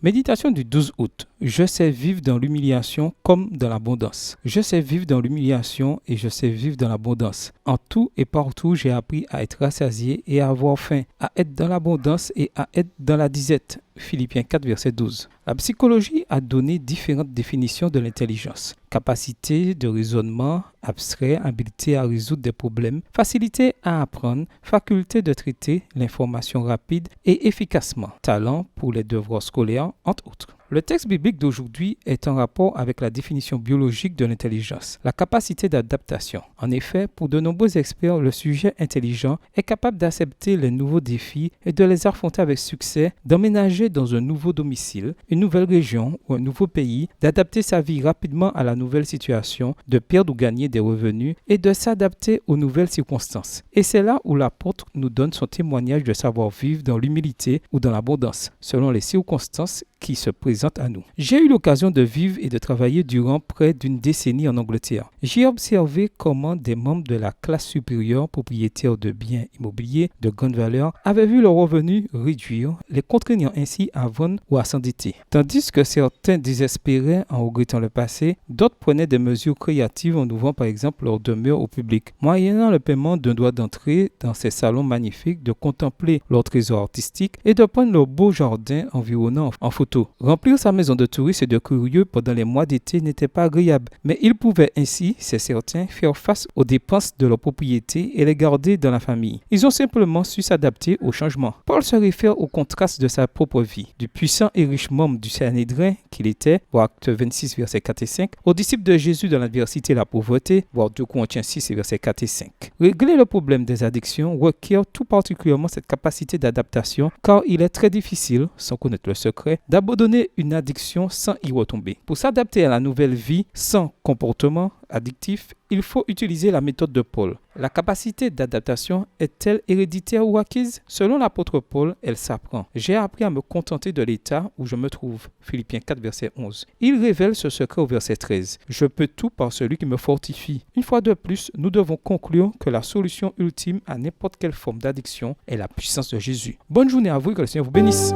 Méditation du 12 août. Je sais vivre dans l'humiliation comme dans l'abondance. Je sais vivre dans l'humiliation et je sais vivre dans l'abondance. En tout et partout, j'ai appris à être rassasié et à avoir faim, à être dans l'abondance et à être dans la disette. Philippiens 4, verset 12. La psychologie a donné différentes définitions de l'intelligence. Capacité de raisonnement abstrait, habileté à résoudre des problèmes, facilité à apprendre, faculté de traiter l'information rapide et efficacement, talent pour les devoirs scolaires, entre autres. Le texte biblique d'aujourd'hui est en rapport avec la définition biologique de l'intelligence, la capacité d'adaptation. En effet, pour de nombreux experts, le sujet intelligent est capable d'accepter les nouveaux défis et de les affronter avec succès, d'emménager dans un nouveau domicile, une nouvelle région ou un nouveau pays, d'adapter sa vie rapidement à la nouvelle situation, de perdre ou gagner des revenus et de s'adapter aux nouvelles circonstances. Et c'est là où l'apôtre nous donne son témoignage de savoir-vivre dans l'humilité ou dans l'abondance, selon les circonstances qui se présentent à nous. J'ai eu l'occasion de vivre et de travailler durant près d'une décennie en Angleterre. J'ai observé comment des membres de la classe supérieure, propriétaires de biens immobiliers de grande valeur, avaient vu leurs revenus réduire, les contraignant ainsi à vendre ou à s'endetter. Tandis que certains désespéraient en regrettant le passé, d'autres prenaient des mesures créatives en ouvrant par exemple leur demeure au public, moyennant le paiement d'un droit d'entrée dans ces salons magnifiques, de contempler leur trésor artistique et de prendre leur beau jardin environnant en photo. Remplir sa maison de touristes et de curieux pendant les mois d'été n'était pas agréable, mais ils pouvaient ainsi, c'est certain, faire face aux dépenses de leur propriété et les garder dans la famille. Ils ont simplement su s'adapter au changement. Paul se réfère au contraste de sa propre vie, du puissant et riche membre du Sanhédrin qu'il était, voir Acte 26, versets 4 et 5, aux disciples de Jésus dans l'adversité et la pauvreté, voir 2 Corinthiens 6, versets 4 et 5. Régler le problème des addictions requiert tout particulièrement cette capacité d'adaptation, car il est très difficile, sans connaître le secret, d'abandonner une addiction sans y retomber. Pour s'adapter à la nouvelle vie sans comportement addictif, il faut utiliser la méthode de Paul. La capacité d'adaptation est-elle héréditaire ou acquise? Selon l'apôtre Paul, elle s'apprend. J'ai appris à me contenter de l'état où je me trouve. Philippiens 4, verset 11. Il révèle ce secret au verset 13. Je peux tout par celui qui me fortifie. Une fois de plus, nous devons conclure que la solution ultime à n'importe quelle forme d'addiction est la puissance de Jésus. Bonne journée à vous et que le Seigneur vous bénisse.